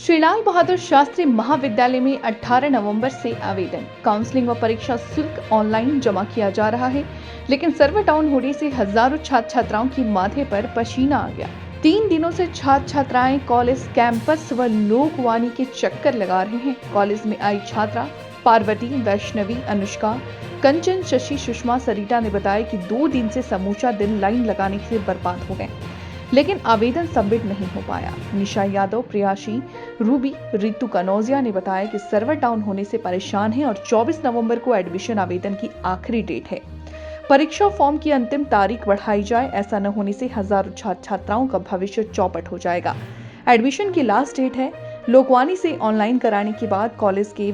श्री लाल बहादुर शास्त्री महाविद्यालय में 18 नवंबर से आवेदन, काउंसलिंग व परीक्षा शुल्क ऑनलाइन जमा किया जा रहा है। लेकिन सर्वर डाउन होने से हजारों छात्र छात्राओं की माथे पर पसीना आ गया। 3 दिनों से छात्र छात्राएं कॉलेज कैंपस व लोकवाणी के चक्कर लगा रहे हैं। कॉलेज में आई छात्रा पार्वती, वैष्णवी, अनुष्का, कंचन, शशि, सुषमा, सरिता ने बताया कि 2 दिन से समूचा दिन लाइन लगाने से बर्बाद हो गए, लेकिन आवेदन सबमिट नहीं हो पाया। निशा यादव, प्रियाशी, रूबी, रितु कनौजिया ने बताया कि सर्वर डाउन होने से परेशान हैं और 24 नवंबर को एडमिशन आवेदन की आखिरी डेट है। परीक्षा फॉर्म की अंतिम तारीख बढ़ाई जाए, ऐसा न होने से हजारों छात्र छात्राओं का भविष्य चौपट हो जाएगा। एडमिशन की लास्ट डेट है। लोकवाणी से ऑनलाइन कराने के बाद कॉलेज के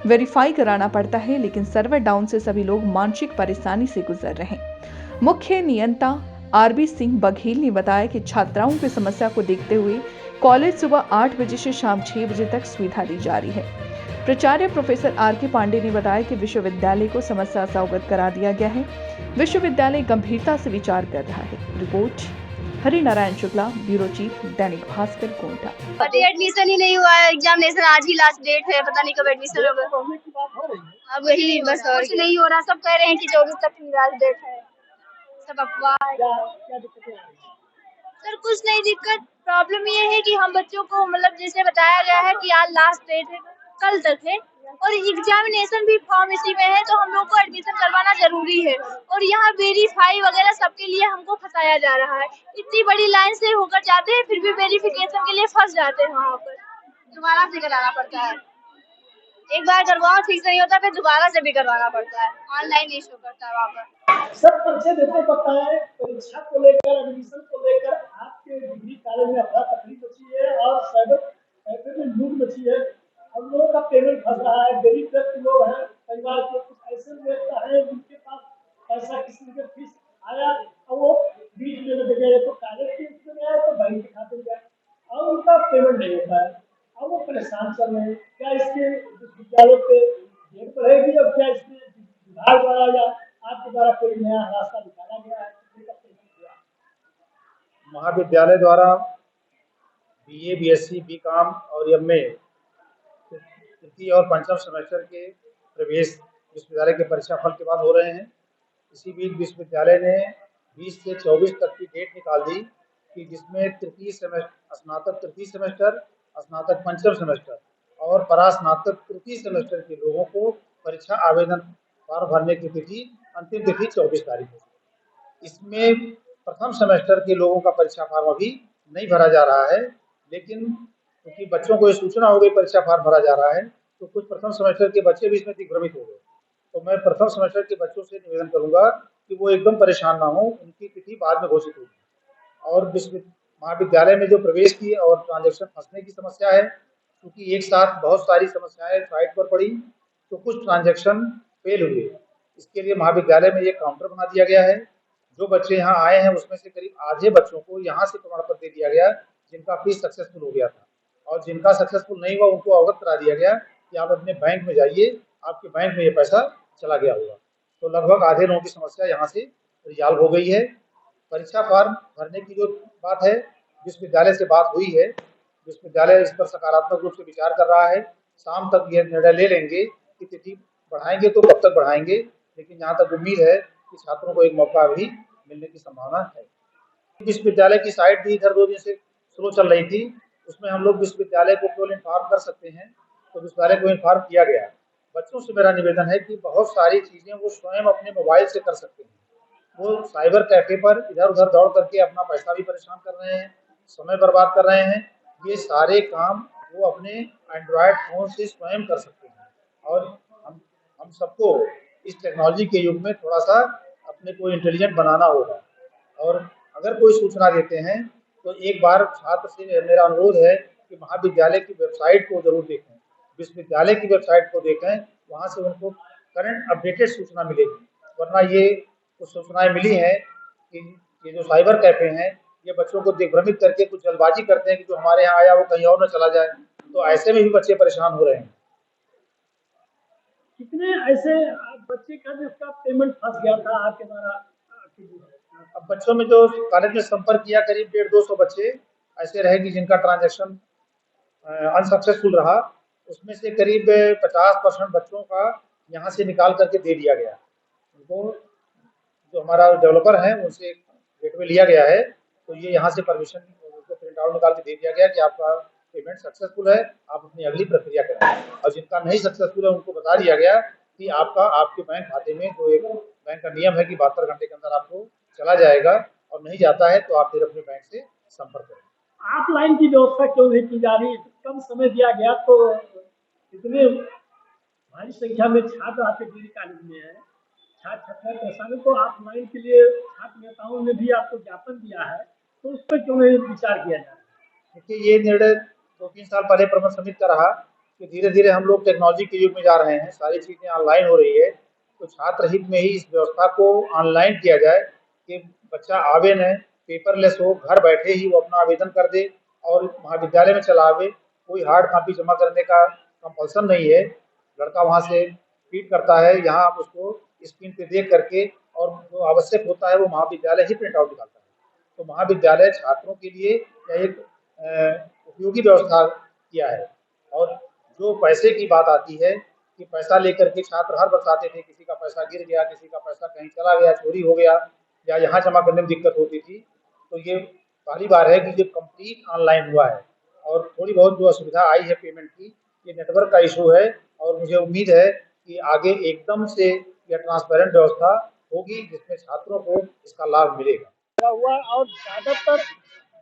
वेरीफाई कराना पड़ता है, लेकिन सर्वर डाउन से सभी लोग मानसिक परेशानी से गुजर रहे हैं। मुख्य नियंता आरबी सिंह बघेल ने बताया कि छात्राओं की समस्या को देखते हुए कॉलेज सुबह 8 बजे से शाम 6 बजे तक सुविधा दी जा रही है। प्राचार्य प्रोफेसर आर के पांडे ने बताया कि विश्वविद्यालय को समस्या से अवगत करा दिया गया है। विश्वविद्यालय गंभीरता से विचार कर रहा है। Report Harinarayan Shukla, bureau chief, Dainik Bhaskar, Kota. अभी एडमिशन ही नहीं हुआ है, एग्जामिनेशन आज ही लास्ट डेट है, पता नहीं कब एडमिशन होगा। अब वही बस कुछ नहीं हो रहा, सब कह रहे हैं कि 24 तक की लास्ट डेट है, सब अफवाह है। सर कुछ नहीं, दिक्कत प्रॉब्लम ये है कि हम बच्चों को मतलब जैसे बताया गया है कि आज लास्ट डेट है, कल तक है, और एग्जामिनेशन भी फॉर्म इसी में है, तो हम लोग को एडमिशन करवाना जरूरी है। और यहाँ वेरीफाई वगैरह सबके लिए हमको फंसाया जा रहा है। इतनी बड़ी लाइन से होकर जाते हैं, फिर भी वेरिफिकेशन के लिए फंस जाते हैं, वहाँ पर दोबारा से कराना पड़ता है। एक बार करवाओ ठीक नहीं होता, फिर दोबारा से भी करवाना पड़ता है, ऑनलाइन इशू करता है वहाँ पर। सब परिचय देते बताएं, परीक्षा को लेकर, एडमिशन को लेकर आपके डिग्री कॉलेज में अफरा तफरी मची है और साइबर कैफे में लूट मची है। हम लोगों का पेमेंट फंस रहा है। गरीब व्यक्ति लोग हैं, परिवार के कुछ ऐसे व्यक्ति हैं जिनके पास पैसा किसी के फीस आया और वो बीच में लग गए, तो कॉलेज के उसमें गया तो बैंक के खाते में गया और उनका पेमेंट नहीं होता है। अब वो परेशान चल रहे हैं। क्या इसके विद्यालय पे जेल बढ़ेगी और क्या इसमें विभाग द्वारा या आपके द्वारा कोई नया रास्ता निकाला गया है? महाविद्यालय द्वारा बीए, बीएससी, बीकॉम और एमए तृतीय और पंचम सेमेस्टर के प्रवेश विश्वविद्यालय के परीक्षा फल के बाद हो रहे हैं। इसी बीच विश्वविद्यालय ने 20 से 24 तक की डेट निकाल दी कि जिसमें तृतीय सेमेस्टर, स्नातक तृतीय सेमेस्टर, स्नातक पंचम सेमेस्टर और परास्नातक तृतीय सेमेस्टर के लोगों को परीक्षा आवेदन फॉर्म भरने की तिथि, अंतिम तिथि 24 तारीख है। इसमें प्रथम सेमेस्टर के लोगों का परीक्षा फॉर्म अभी नहीं भरा जा रहा है, लेकिन क्योंकि बच्चों को ये सूचना हो गई परीक्षा फॉर्म भरा जा रहा है, तो कुछ प्रथम सेमेस्टर के बच्चे भी इसमें दिग्भ्रमित हो गए। तो मैं प्रथम सेमेस्टर के बच्चों से निवेदन करूंगा कि वो एकदम परेशान ना हो, उनकी तिथि बाद में घोषित होगी। और महाविद्यालय में जो प्रवेश की और ट्रांजेक्शन फंसने की समस्या है, क्योंकि एक साथ बहुत सारी समस्याएं साइट पर पड़ी, तो कुछ ट्रांजेक्शन फेल हुए। इसके लिए महाविद्यालय में एक काउंटर बना दिया गया है। जो बच्चे यहाँ आए हैं उसमें से करीब आधे बच्चों को यहाँ से प्रमाण पत्र दे दिया गया जिनका फीस सक्सेसफुल हो गया था, और जिनका सक्सेसफुल नहीं हुआ उनको अवगत करा दिया गया कि आप अपने बैंक में जाइए, आपके बैंक में ये पैसा चला गया होगा। तो लगभग आधे लोगों की समस्या यहाँ से रिजॉल्व हो गई है। परीक्षा फॉर्म भरने की जो बात है, विश्वविद्यालय से बात हुई है, विश्वविद्यालय इस पर सकारात्मक रूप से विचार कर रहा है। शाम तक यह निर्णय ले लेंगे कि तिथि बढ़ाएंगे तो कब तक बढ़ाएंगे, लेकिन जहाँ तक उम्मीद है कि छात्रों को एक मौका भी मिलने की संभावना है। विश्वविद्यालय की साइट भी इधर 2 दिन से स्लो चल रही थी, उसमें हम लोग विश्वविद्यालय को केवल इन्फॉर्म कर सकते हैं, तो विश्वविद्यालय को इन्फॉर्म किया गया। बच्चों से मेरा निवेदन है कि बहुत सारी चीज़ें वो स्वयं अपने मोबाइल से कर सकते हैं। वो साइबर कैफे पर इधर उधर दौड़ करके अपना पैसा भी परेशान कर रहे हैं, समय बर्बाद कर रहे हैं। ये सारे काम वो अपने एंड्रॉयड फ़ोन से स्वयं कर सकते हैं। और हम सबको इस टेक्नोलॉजी के युग में थोड़ा सा अपने को इंटेलिजेंट बनाना होगा। और अगर कोई सूचना देते हैं तो एक बार छात्र से मेरा अनुरोध है कि महाविद्यालय की वेबसाइट को जरूर देखें, विश्वविद्यालय की वेबसाइट को देखें, वहाँ से उनको करंट अपडेटेड सूचना मिलेगी। वरना ये कुछ सूचनाएं मिली हैं कि ये जो साइबर कैफे हैं ये बच्चों को दिग्भ्रमित करके कुछ जल्दबाजी करते हैं कि जो हमारे यहाँ आया वो कहीं और न चला जाए, तो ऐसे में भी बच्चे परेशान हो रहे हैं। कितने ऐसे बच्चे का जिसका पेमेंट फंस गया था आपके द्वारा? अब बच्चों में जो कॉलेज में संपर्क किया, करीब 150-200 बच्चे ऐसे रहेंगे जिनका ट्रांजैक्शन अनसक्सेसफुल रहा। उसमें से करीब 50% बच्चों का यहाँ से निकाल करके दे दिया गया। उनको जो हमारा डेवलपर है उनसे गेटवे लिया गया है, तो ये यहाँ से परमिशन उनको प्रिंट आउट निकाल के दे दिया गया कि आपका पेमेंट सक्सेसफुल है, आप अपनी अगली प्रक्रिया करें। और जिनका नहीं सक्सेसफुल है उनको बता दिया गया कि आपका आपके बैंक खाते में जो एक बैंक का नियम है कि 72 घंटे के अंदर आपको चला जाएगा, और नहीं जाता है तो आप फिर अपने बैंक से संपर्क करें। ऑफलाइन की व्यवस्था क्यों नहीं की जा रही? कम समय दिया गया तो इतने भारी संख्या में छात्र आपके डिग्री कॉलेज में है, छात्र छात्राएं परेशान, तो ऑफलाइन के लिए छात्र नेताओं ने भी आपको ज्ञापन दिया है, तो उस पर क्यों नहीं विचार किया जा रहा है? देखिए, ये निर्णय 2-3 साल पहले प्रबंध समिति का रहा कि धीरे धीरे हम लोग टेक्नोलॉजी के युग में जा रहे हैं, सारी चीज़ें ऑनलाइन हो रही है, तो छात्र हित में ही इस व्यवस्था को ऑनलाइन किया जाए कि बच्चा आवे न, पेपरलेस हो, घर बैठे ही वो अपना आवेदन कर दे और महाविद्यालय में चला आवे। कोई हार्ड कॉपी जमा करने का कंपल्सन नहीं है। लड़का वहाँ से फीड करता है, यहाँ आप उसको स्क्रीन पे देख करके, और जो आवश्यक होता है वो महाविद्यालय ही प्रिंट आउट निकालता है। तो महाविद्यालय छात्रों के लिए यह एक उपयोगी व्यवस्था किया है। और जो पैसे की बात आती है कि पैसा लेकर के छात्र हर वक्त आते थे, किसी का पैसा गिर गया, किसी का पैसा कहीं चला गया, चोरी हो गया, या यहाँ जमा करने में दिक्कत होती थी, तो ये पहली बार है कि जो कंप्लीट ऑनलाइन हुआ है। और थोड़ी बहुत जो असुविधा आई है पेमेंट की, ये नेटवर्क का इशू है, और मुझे उम्मीद है कि आगे एकदम से यह ट्रांसपेरेंट व्यवस्था होगी जिसमें छात्रों को इसका लाभ मिलेगा। हुआ और ज़्यादातर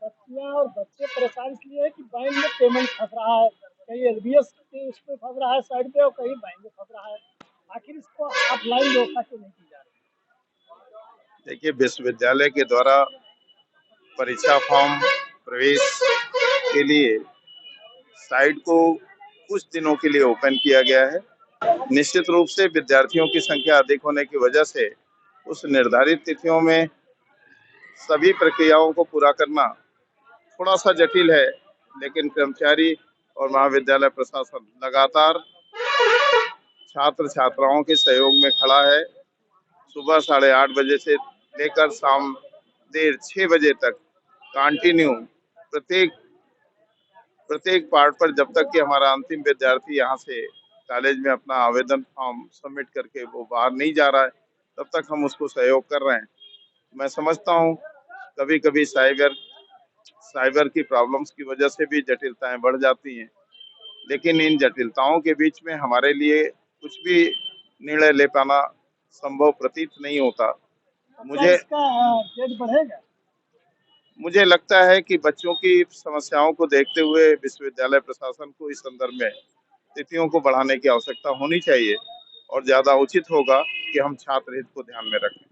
बच्चियाँ और बच्चे परेशान इसलिए है कि बैंक में पेमेंट फंस रहा है, कहीं एलबीएस के उस पे फंस रहा है साइड पे, और कहीं बैंक में फंस रहा है। आखिर इसको ऑफलाइन व्यवस्था क्यों नहीं की जा रही? देखिए, विश्वविद्यालय के द्वारा परीक्षा फॉर्म प्रवेश के लिए साइट को कुछ दिनों के लिए ओपन किया गया है। निश्चित रूप से विद्यार्थियों की संख्या अधिक होने की वजह से उस निर्धारित तिथियों में सभी प्रक्रियाओं को पूरा करना थोड़ा सा जटिल है, लेकिन कर्मचारी और महाविद्यालय प्रशासन लगातार छात्र छात्राओं के सहयोग में खड़ा है। सुबह 8:30 बजे से लेकर शाम 6 बजे तक कंटिन्यू प्रत्येक पार्ट पर, जब तक कि हमारा अंतिम विद्यार्थी यहाँ से कॉलेज में अपना आवेदन फॉर्म सबमिट करके वो बाहर नहीं जा रहा है, तब तक हम उसको सहयोग कर रहे हैं। मैं समझता हूँ कभी कभी साइबर की प्रॉब्लम्स की वजह से भी जटिलताएं बढ़ जाती हैं, लेकिन इन जटिलताओं के बीच में हमारे लिए कुछ भी निर्णय ले पाना संभव प्रतीत नहीं होता। डेट बढ़ेगा? मुझे लगता है कि बच्चों की समस्याओं को देखते हुए विश्वविद्यालय प्रशासन को इस संदर्भ में तिथियों को बढ़ाने की आवश्यकता होनी चाहिए, और ज़्यादा उचित होगा कि हम छात्र हित को ध्यान में रखें।